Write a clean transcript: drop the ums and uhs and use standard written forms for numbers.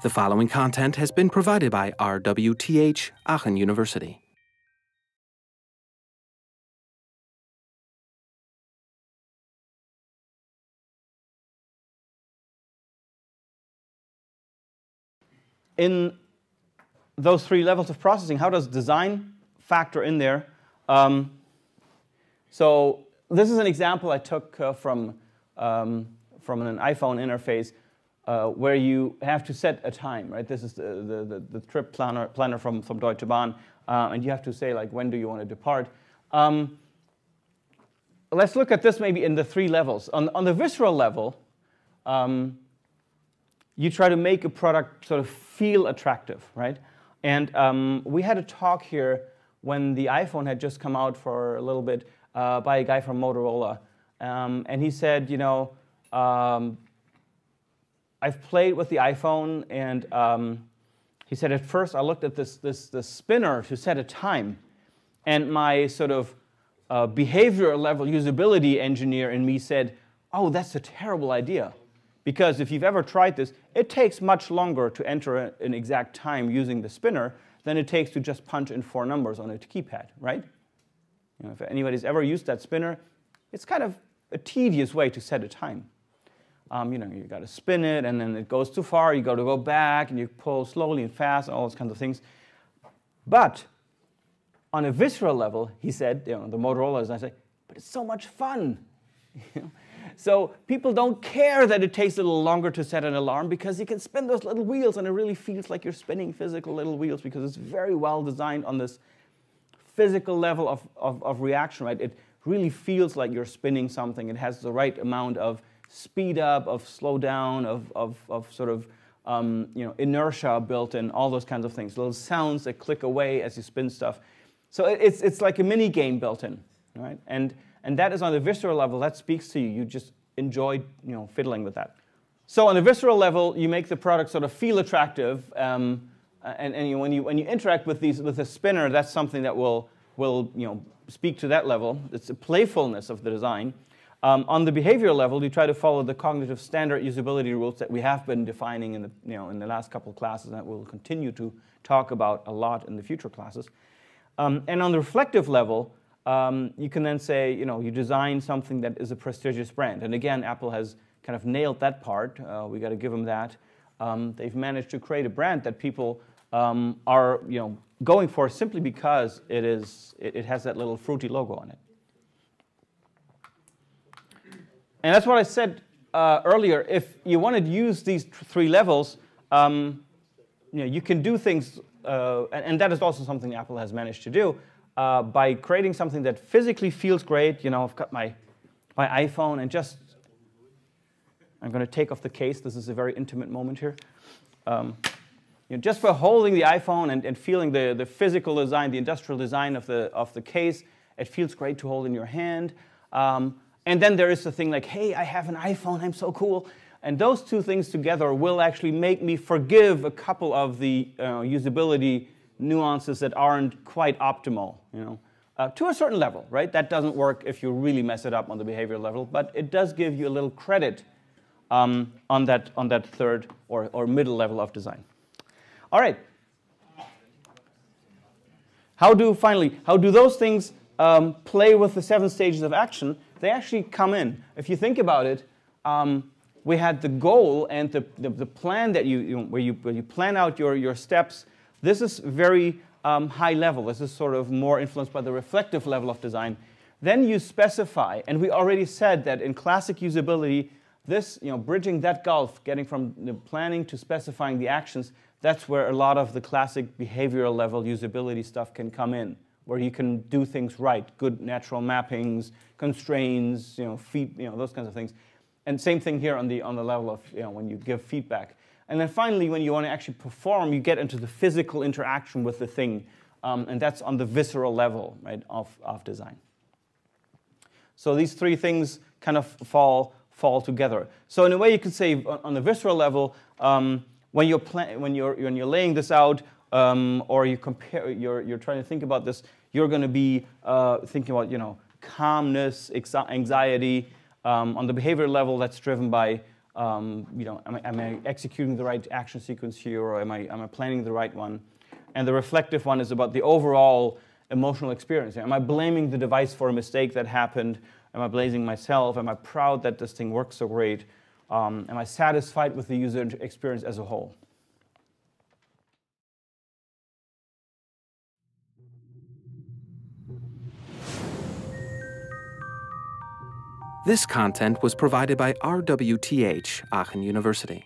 The following content has been provided by RWTH Aachen University. In those three levels of processing, how does design factor in there? So this is an example I took from an iPhone interface where you have to set a time, right? This is the trip planner from Deutsche Bahn, and you have to say, like, when do you want to depart? Let's look at this maybe in the three levels. On the visceral level, you try to make a product sort of feel attractive, right? And we had a talk here when the iPhone had just come out for a little bit by a guy from Motorola. And he said, you know, I've played with the iPhone, and he said, at first I looked at this spinner to set a time, and my sort of behavioral level usability engineer in me said, oh, that's a terrible idea. Because if you've ever tried this, it takes much longer to enter an exact time using the spinner than it takes to just punch in 4 numbers on a keypad, right? You know, if anybody's ever used that spinner, it's kind of a tedious way to set a time. You know, you got to spin it, and then it goes too far. You got to go back, and you pull slowly and fast, all those kinds of things. But on a visceral level, he said, you know, the Motorola's, I say, but it's so much fun. So people don't care that it takes a little longer to set an alarm because you can spin those little wheels, and it really feels like you're spinning physical little wheels because it's very well designed on this physical level of reaction, right? It really feels like you're spinning something. It has the right amount of speed up, of slow down, of sort of you know, inertia built in, all those kinds of things. Little sounds that click away as you spin stuff. So it's like a mini game built in, right? And that is on the visceral level. That speaks to you. You just enjoy, you know, fiddling with that. So on the visceral level, you make the product sort of feel attractive. And when you interact with the spinner, that's something that will you know, speak to that level. It's a playfulness of the design. On the behavioral level, you try to follow the cognitive standard usability rules that we have been defining in the last couple of classes, and that we'll continue to talk about a lot in the future classes. And on the reflective level, you can then say, you know, you design something that is a prestigious brand. And again, Apple has kind of nailed that part. We got to give them that. They've managed to create a brand that people are, you know, going for simply because it has that little fruity logo on it. And that's what I said earlier. If you want to use these three levels, you know, you can do things, and that is also something Apple has managed to do by creating something that physically feels great. You know, I've got my iPhone, and just I'm going to take off the case. This is a very intimate moment here. You know, just for holding the iPhone and feeling the physical design, the industrial design of the case, it feels great to hold in your hand. And then there is the thing like, hey, I have an iPhone, I'm so cool. And those two things together will actually make me forgive a couple of the usability nuances that aren't quite optimal, you know, to a certain level, right? That doesn't work if you really mess it up on the behavioral level, but it does give you a little credit on that third or middle level of design. All right. How do those things play with the 7 stages of action? They actually come in. If you think about it, we had the goal and the plan that where you plan out your steps. This is very high level. This is sort of more influenced by the reflective level of design. Then you specify, and we already said that in classic usability, this, you know, bridging that gulf, getting from the planning to specifying the actions, that's where a lot of the classic behavioral level usability stuff can come in, where you can do things right, good natural mappings, constraints, you know, those kinds of things. And same thing here on the level of, you know, when you give feedback. And then finally, when you want to actually perform, you get into the physical interaction with the thing, and that's on the visceral level, right, of design. So these three things kind of fall together. So in a way, you could say on the visceral level, when you're laying this out, or you're trying to think about this, you're going to be thinking about, you know, calmness, anxiety. On the behavioral level, that's driven by Am I executing the right action sequence here, or am I planning the right one? And the reflective one is about the overall emotional experience. Am I blaming the device for a mistake that happened? Am I blaming myself? Am I proud that this thing works so great? Am I satisfied with the user experience as a whole? This content was provided by RWTH Aachen University.